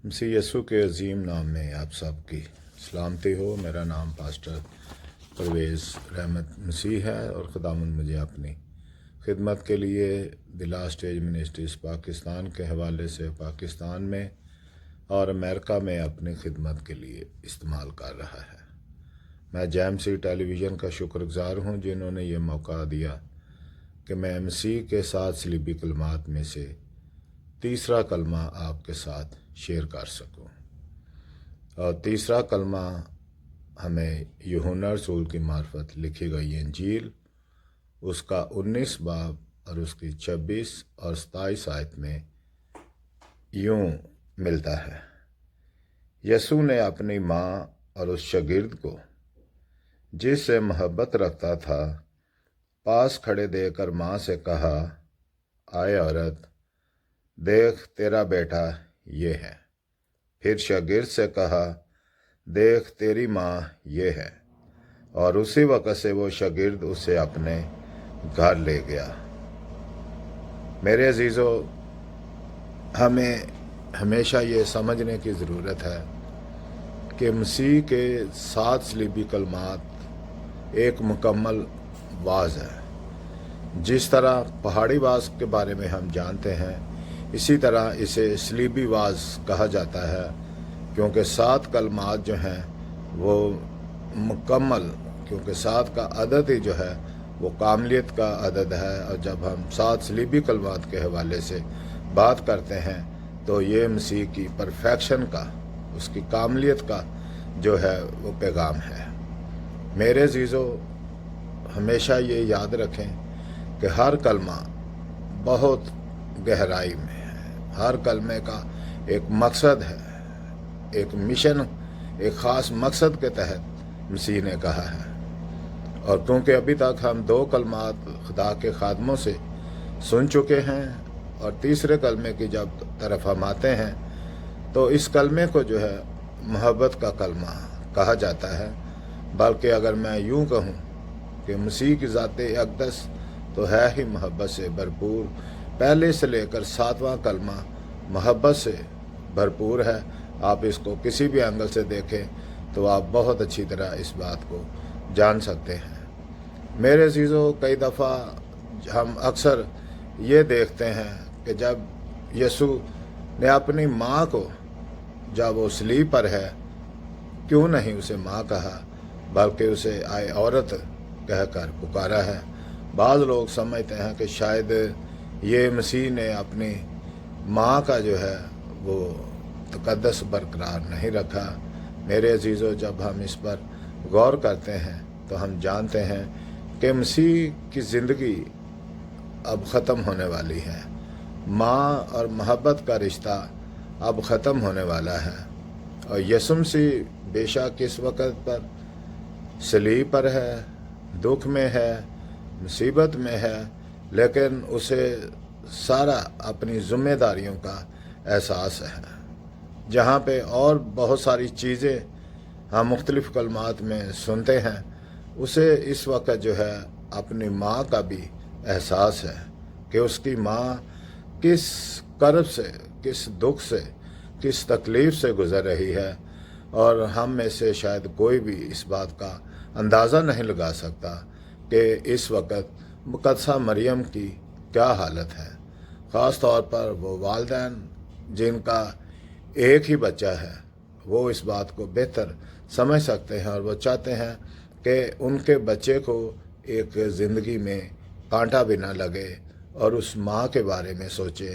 مسیح یسوع کے عظیم نام میں آپ سب کی سلامتی ہو۔ میرا نام پاسٹر پرویز رحمت مسیح ہے اور خداوند مجھے اپنی خدمت کے لیے the last age ministries Pakistan کے حوالے سے پاکستان میں اور امریکہ میں اپنی خدمت کے لیے استعمال کر رہا ہے۔ میں جیم ٹیلی ویژن کا شکر گزار ہوں جنہوں نے یہ موقع دیا کہ میں مسیح کے ساتھ صلیبی کلمات میں سے تیسرا کلمہ آپ کے ساتھ شیئر کر سکوں۔ اور تیسرا کلمہ ہمیں یوحنا رسول کی معرفت لکھی گئی انجیل اس کا 19 باب اور اس کی 26 اور 27 آیت میں یوں ملتا ہے: یسوع نے اپنی ماں اور اس شاگرد کو جس سے محبت رکھتا تھا پاس کھڑے دے کر ماں سے کہا، آئے عورت، دیکھ تیرا بیٹا یہ ہے۔ پھر شاگرد سے کہا، دیکھ تیری ماں یہ ہے۔ اور اسی وقت سے وہ شاگرد اسے اپنے گھر لے گیا۔ میرے عزیزو، ہمیں ہمیشہ یہ سمجھنے کی ضرورت ہے کہ مسیح کے 7 صلیبی کلمات ایک مکمل واز ہے۔ جس طرح پہاڑی واز کے بارے میں ہم جانتے ہیں، اسی طرح اسے صلیبی واز کہا جاتا ہے، کیونکہ 7 کلمات جو ہیں وہ مکمل، کیونکہ 7 کا عدد ہی جو ہے وہ کاملیت کا عدد ہے۔ اور جب ہم 7 صلیبی کلمات کے حوالے سے بات کرتے ہیں تو یہ مسیح کی پرفیکشن کا، اس کی کاملیت کا جو ہے وہ پیغام ہے۔ میرے عزیزو، ہمیشہ یہ یاد رکھیں کہ ہر کلمہ بہت گہرائی میں ہے۔ ہر کلمے کا ایک مقصد ہے، ایک مشن، ایک خاص مقصد کے تحت مسیح نے کہا ہے۔ اور کیونکہ ابھی تک ہم 2 کلمات خدا کے خادموں سے سن چکے ہیں، اور تیسرے کلمے کی جب طرف ہم آتے ہیں تو اس کلمے کو جو ہے محبت کا کلمہ کہا جاتا ہے۔ بلکہ اگر میں یوں کہوں کہ مسیح کی ذات اقدس تو ہے ہی محبت سے بھرپور، پہلے سے لے کر 7واں کلمہ محبت سے بھرپور ہے۔ آپ اس کو کسی بھی اینگل سے دیکھیں تو آپ بہت اچھی طرح اس بات کو جان سکتے ہیں۔ میرے عزیزو، کئی دفعہ ہم اکثر یہ دیکھتے ہیں کہ جب یسوع نے اپنی ماں کو، جب وہ صلیب پر ہے، کیوں نہیں اسے ماں کہا بلکہ اسے آئے عورت کہہ کر پکارا ہے۔ بعض لوگ سمجھتے ہیں کہ شاید یہ مسیح نے اپنی ماں کا جو ہے وہ تقدس برقرار نہیں رکھا۔ میرے عزیزو، جب ہم اس پر غور کرتے ہیں تو ہم جانتے ہیں کہ مسیح کی زندگی اب ختم ہونے والی ہے۔ ماں اور محبت کا رشتہ اب ختم ہونے والا ہے۔ اور یسوع مسیح بے شک اس وقت پر صلیب پر ہے، دکھ میں ہے، مصیبت میں ہے، لیکن اسے سارا اپنی ذمہ داریوں کا احساس ہے۔ جہاں پہ اور بہت ساری چیزیں ہم مختلف کلمات میں سنتے ہیں، اسے اس وقت جو ہے اپنی ماں کا بھی احساس ہے کہ اس کی ماں کس کرب سے، کس دکھ سے، کس تکلیف سے گزر رہی ہے۔ اور ہم میں سے شاید کوئی بھی اس بات کا اندازہ نہیں لگا سکتا کہ اس وقت مقدسہ مریم کی کیا حالت ہے۔ خاص طور پر وہ والدین جن کا ایک ہی بچہ ہے، وہ اس بات کو بہتر سمجھ سکتے ہیں، اور وہ چاہتے ہیں کہ ان کے بچے کو ایک زندگی میں کانٹا بھی نہ لگے، اور اس ماں کے بارے میں سوچے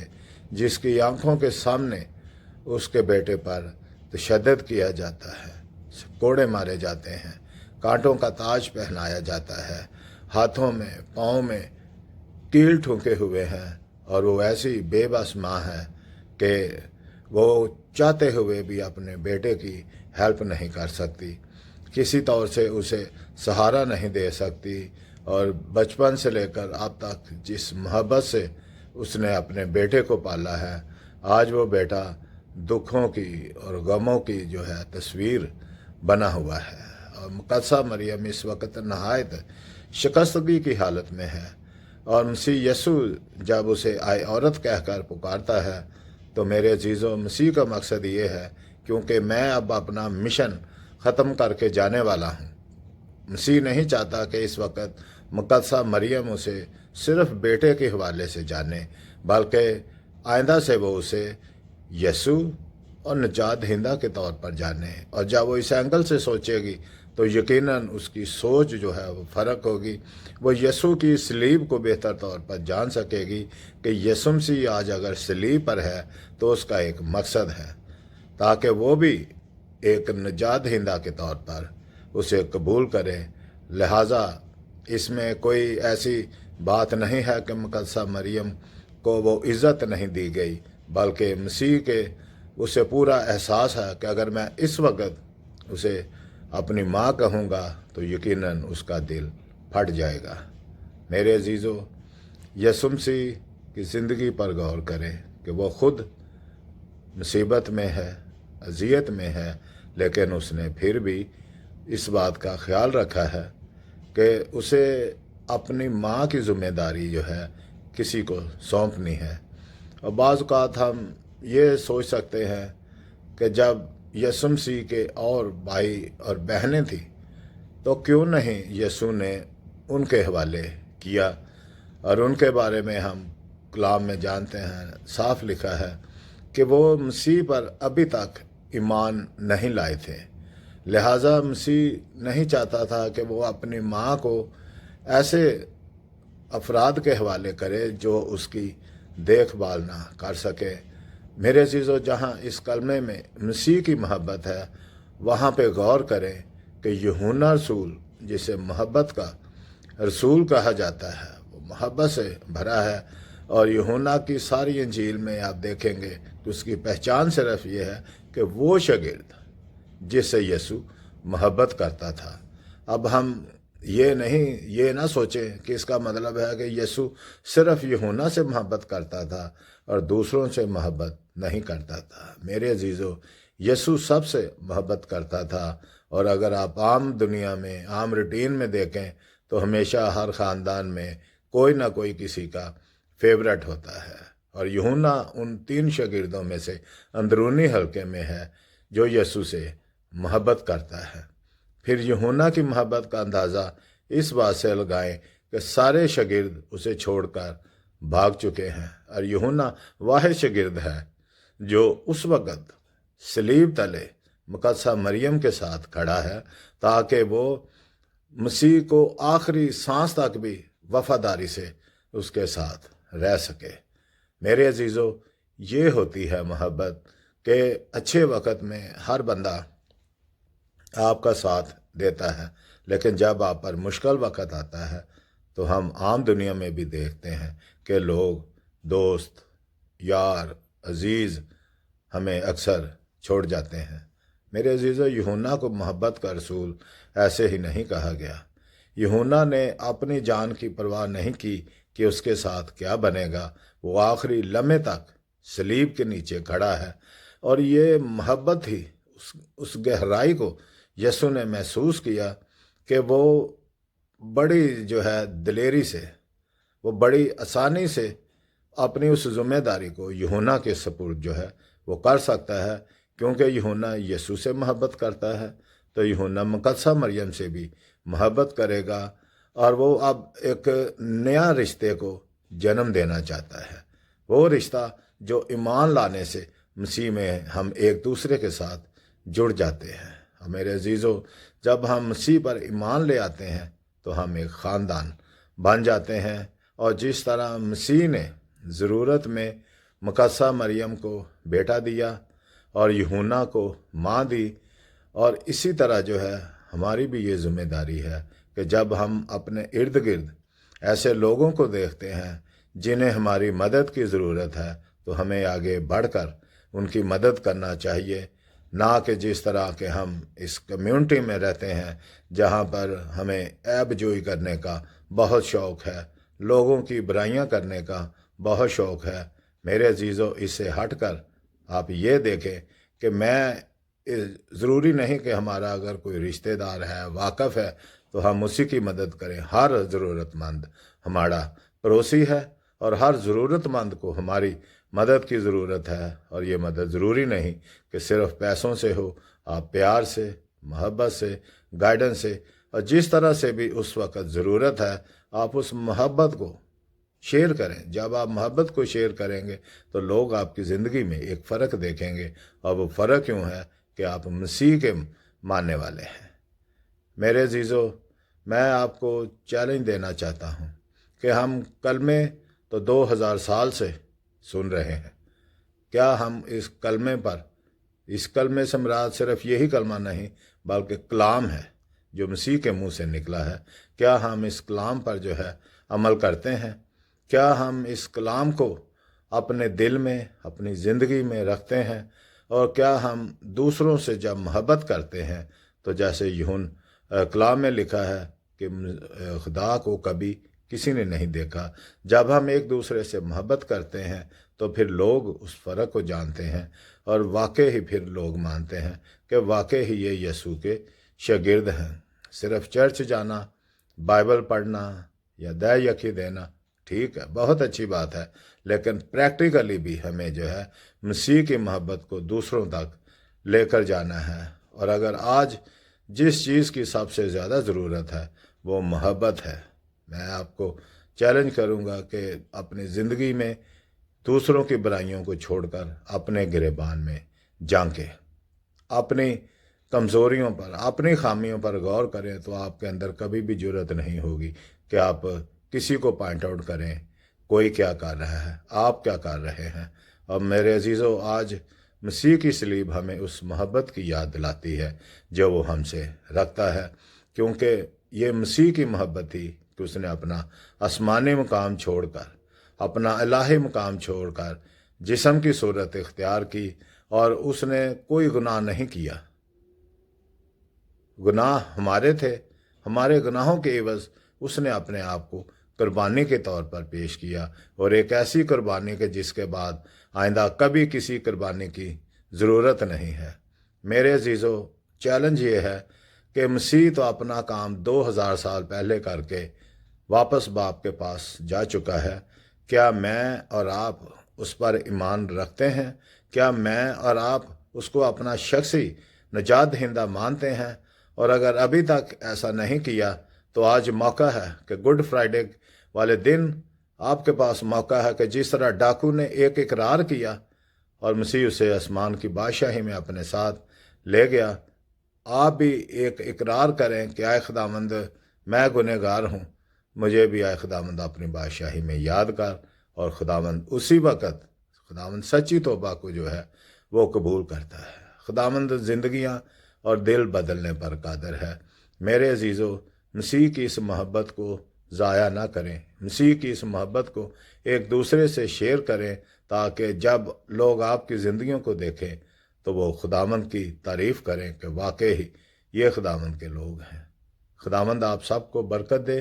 جس کی آنکھوں کے سامنے اس کے بیٹے پر تشدد کیا جاتا ہے، کوڑے مارے جاتے ہیں، کانٹوں کا تاج پہنایا جاتا ہے، ہاتھوں میں پاؤں میں کیل ٹھونکے ہوئے ہیں، اور وہ ایسی بے بس ماں ہے کہ وہ چاہتے ہوئے بھی اپنے بیٹے کی ہیلپ نہیں کر سکتی، کسی طور سے اسے سہارا نہیں دے سکتی۔ اور بچپن سے لے کر اب تک جس محبت سے اس نے اپنے بیٹے کو پالا ہے، آج وہ بیٹا دکھوں کی اور غموں کی جو ہے تصویر بنا ہوا ہے۔ اور مقدسہ مریم اس وقت نہایت شکستگی کی حالت میں ہے، اور مسیح یسوع جب اسے آئے عورت کہہ کر پکارتا ہے تو میرے عزیزوں مسیح کا مقصد یہ ہے کیونکہ میں اب اپنا مشن ختم کر کے جانے والا ہوں۔ مسیح نہیں چاہتا کہ اس وقت مقدسہ مریم اسے صرف بیٹے کے حوالے سے جانے، بلکہ آئندہ سے وہ اسے یسوع اور نجات دہندہ کے طور پر جانے۔ اور جب وہ اس اینگل سے سوچے گی تو یقیناً اس کی سوچ جو ہے وہ فرق ہوگی۔ وہ یسوع کی صلیب کو بہتر طور پر جان سکے گی کہ یسوع مسیح آج اگر صلیب پر ہے تو اس کا ایک مقصد ہے، تاکہ وہ بھی ایک نجات دہندہ کے طور پر اسے قبول کرے۔ لہٰذا اس میں کوئی ایسی بات نہیں ہے کہ مقدسہ مریم کو وہ عزت نہیں دی گئی، بلکہ مسیح کے اسے پورا احساس ہے کہ اگر میں اس وقت اسے اپنی ماں کہوں گا تو یقیناً اس کا دل پھٹ جائے گا۔ میرے عزیزو، یسوع مسیح کی زندگی پر غور کریں کہ وہ خود مصیبت میں ہے، اذیت میں ہے، لیکن اس نے پھر بھی اس بات کا خیال رکھا ہے کہ اسے اپنی ماں کی ذمہ داری جو ہے کسی کو سونپنی ہے۔ اور بعض اوقات ہم یہ سوچ سکتے ہیں کہ جب یسوع مسیح کے اور بھائی اور بہنیں تھیں تو کیوں نہیں یسوع نے ان کے حوالے کیا، اور ان کے بارے میں ہم کلام میں جانتے ہیں، صاف لکھا ہے کہ وہ مسیح پر ابھی تک ایمان نہیں لائے تھے۔ لہٰذا مسیح نہیں چاہتا تھا کہ وہ اپنی ماں کو ایسے افراد کے حوالے کرے جو اس کی دیکھ بھال نہ کر سکے۔ میرے عزیزو، جہاں اس کلمے میں مسیح کی محبت ہے وہاں پہ غور کریں کہ یوحنا رسول، جسے محبت کا رسول کہا جاتا ہے، وہ محبت سے بھرا ہے۔ اور یوحنا کی ساری انجیل میں آپ دیکھیں گے کہ اس کی پہچان صرف یہ ہے کہ وہ شاگرد جس سے یسوع محبت کرتا تھا۔ اب ہم یہ نہ سوچیں کہ اس کا مطلب ہے کہ یسوع صرف یوحنا سے محبت کرتا تھا اور دوسروں سے محبت نہیں کرتا تھا۔ میرے عزیزو، یسوع سب سے محبت کرتا تھا، اور اگر آپ عام دنیا میں، عام روٹین میں دیکھیں تو ہمیشہ ہر خاندان میں کوئی نہ کوئی کسی کا فیورٹ ہوتا ہے، اور یوحنا ان 3 شاگردوں میں سے اندرونی حلقے میں ہے جو یسوع سے محبت کرتا ہے۔ پھر یوحنا کی محبت کا اندازہ اس بات سے لگائیں کہ سارے شاگرد اسے چھوڑ کر بھاگ چکے ہیں، اور یوحنا واحد شاگرد ہے جو اس وقت صلیب تلے مقدسہ مریم کے ساتھ کھڑا ہے تاکہ وہ مسیح کو آخری سانس تک بھی وفاداری سے اس کے ساتھ رہ سکے۔ میرے عزیزو، یہ ہوتی ہے محبت کہ اچھے وقت میں ہر بندہ آپ کا ساتھ دیتا ہے، لیکن جب آپ پر مشکل وقت آتا ہے تو ہم عام دنیا میں بھی دیکھتے ہیں کہ لوگ، دوست، یار، عزیز ہمیں اکثر چھوڑ جاتے ہیں۔ میرے عزیزو، یوحنا کو محبت کا رسول ایسے ہی نہیں کہا گیا۔ یوحنا نے اپنی جان کی پرواہ نہیں کی کہ اس کے ساتھ کیا بنے گا۔ وہ آخری لمحے تک صلیب کے نیچے کھڑا ہے، اور یہ محبت ہی اس گہرائی کو یسوع نے محسوس کیا کہ وہ بڑی جو ہے دلیری سے، وہ بڑی آسانی سے اپنی اس ذمہ داری کو یوحنا کے سپرد جو ہے وہ کر سکتا ہے، کیونکہ یوحنا یسوع سے محبت کرتا ہے تو یوحنا مقدسہ مریم سے بھی محبت کرے گا، اور وہ اب ایک نیا رشتے کو جنم دینا چاہتا ہے، وہ رشتہ جو ایمان لانے سے مسیح میں ہم ایک دوسرے کے ساتھ جڑ جاتے ہیں۔ اور میرے عزیزو، جب ہم مسیح پر ایمان لے آتے ہیں تو ہم ایک خاندان بن جاتے ہیں، اور جس طرح مسیح نے ضرورت میں مقدسہ مریم کو بیٹا دیا اور یوحنا کو ماں دی، اور اسی طرح جو ہے ہماری بھی یہ ذمہ داری ہے کہ جب ہم اپنے ارد گرد ایسے لوگوں کو دیکھتے ہیں جنہیں ہماری مدد کی ضرورت ہے تو ہمیں آگے بڑھ کر ان کی مدد کرنا چاہیے، نہ کہ جس طرح کہ ہم اس کمیونٹی میں رہتے ہیں جہاں پر ہمیں عیب جوئی کرنے کا بہت شوق ہے، لوگوں کی برائیاں کرنے کا بہت شوق ہے۔ میرے عزیزو، اس سے ہٹ کر آپ یہ دیکھیں کہ ضروری نہیں کہ ہمارا اگر کوئی رشتہ دار ہے، واقف ہے، تو ہم اسی کی مدد کریں۔ ہر ضرورت مند ہمارا پڑوسی ہے، اور ہر ضرورت مند کو ہماری مدد کی ضرورت ہے، اور یہ مدد ضروری نہیں کہ صرف پیسوں سے ہو، آپ پیار سے، محبت سے، گائیڈنس سے، اور جس طرح سے بھی اس وقت ضرورت ہے آپ اس محبت کو شیئر کریں۔ جب آپ محبت کو شیئر کریں گے تو لوگ آپ کی زندگی میں ایک فرق دیکھیں گے، اور وہ فرق یوں ہے کہ آپ مسیح کے ماننے والے ہیں۔ میرے عزیزو، میں آپ کو چیلنج دینا چاہتا ہوں کہ ہم کلمے تو 2000 سال سے سن رہے ہیں، کیا ہم اس کلمے پر، اس کلمے سے مراد صرف یہی کلمہ نہیں بلکہ کلام ہے جو مسیح کے منہ سے نکلا ہے، کیا ہم اس کلام پر جو ہے عمل کرتے ہیں؟ کیا ہم اس کلام کو اپنے دل میں، اپنی زندگی میں رکھتے ہیں؟ اور کیا ہم دوسروں سے جب محبت کرتے ہیں تو جیسے یونان کلام میں لکھا ہے کہ خدا کو کبھی کسی نے نہیں دیکھا، جب ہم ایک دوسرے سے محبت کرتے ہیں تو پھر لوگ اس فرق کو جانتے ہیں، اور واقع ہی پھر لوگ مانتے ہیں کہ واقع ہی یہ یسوع کے شاگرد ہیں۔ صرف چرچ جانا، بائبل پڑھنا یا دہ یقی دینا ٹھیک ہے، بہت اچھی بات ہے، لیکن پریکٹیکلی بھی ہمیں جو ہے مسیح کی محبت کو دوسروں تک لے کر جانا ہے۔ اور اگر آج جس چیز کی سب سے زیادہ ضرورت ہے وہ محبت ہے، میں آپ کو چیلنج کروں گا کہ اپنی زندگی میں دوسروں کی برائیوں کو چھوڑ کر اپنے گریبان میں جھانکیں، اپنی کمزوریوں پر، اپنی خامیوں پر غور کریں، تو آپ کے اندر کبھی بھی جرأت نہیں ہوگی کہ آپ کسی کو پوائنٹ آؤٹ کریں کوئی کیا کر رہا ہے، آپ کیا کر رہے ہیں۔ اور میرے عزیزو، آج مسیح کی صلیب ہمیں اس محبت کی یاد دلاتی ہے جو وہ ہم سے رکھتا ہے، کیونکہ یہ مسیح کی محبت تھی کہ اس نے اپنا آسمانی مقام چھوڑ کر، اپنا الہی مقام چھوڑ کر جسم کی صورت اختیار کی، اور اس نے کوئی گناہ نہیں کیا۔ گناہ ہمارے تھے، ہمارے گناہوں کے عوض اس نے اپنے آپ کو قربانی کے طور پر پیش کیا، اور ایک ایسی قربانی کہ جس کے بعد آئندہ کبھی کسی قربانی کی ضرورت نہیں ہے۔ میرے عزیزو، چیلنج یہ ہے کہ مسیح تو اپنا کام 2000 سال پہلے کر کے واپس باپ کے پاس جا چکا ہے، کیا میں اور آپ اس پر ایمان رکھتے ہیں؟ کیا میں اور آپ اس کو اپنا شخصی نجات دہندہ مانتے ہیں؟ اور اگر ابھی تک ایسا نہیں کیا تو آج موقع ہے کہ گڈ فرائیڈے والے دن آپ کے پاس موقع ہے کہ جس طرح ڈاکو نے ایک اقرار کیا اور مسیح اسے آسمان کی بادشاہی میں اپنے ساتھ لے گیا، آپ بھی ایک اقرار کریں کہ اے خداوند، میں گنہگار ہوں، مجھے بھی اے خداوند اپنی بادشاہی میں یاد کر۔ اور خداوند اسی وقت، خداوند سچی توبہ کو جو ہے وہ قبول کرتا ہے۔ خداوند زندگیاں اور دل بدلنے پر قادر ہے۔ میرے عزیزو، مسیح کی اس محبت کو ضائع نہ کریں، مسیح کی اس محبت کو ایک دوسرے سے شیئر کریں، تاکہ جب لوگ آپ کی زندگیوں کو دیکھیں تو وہ خداوند کی تعریف کریں کہ واقعی یہ خداوند کے لوگ ہیں۔ خداوند آپ سب کو برکت دے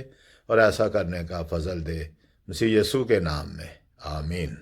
اور ایسا کرنے کا فضل دے، مسیح یسوع کے نام میں، آمین۔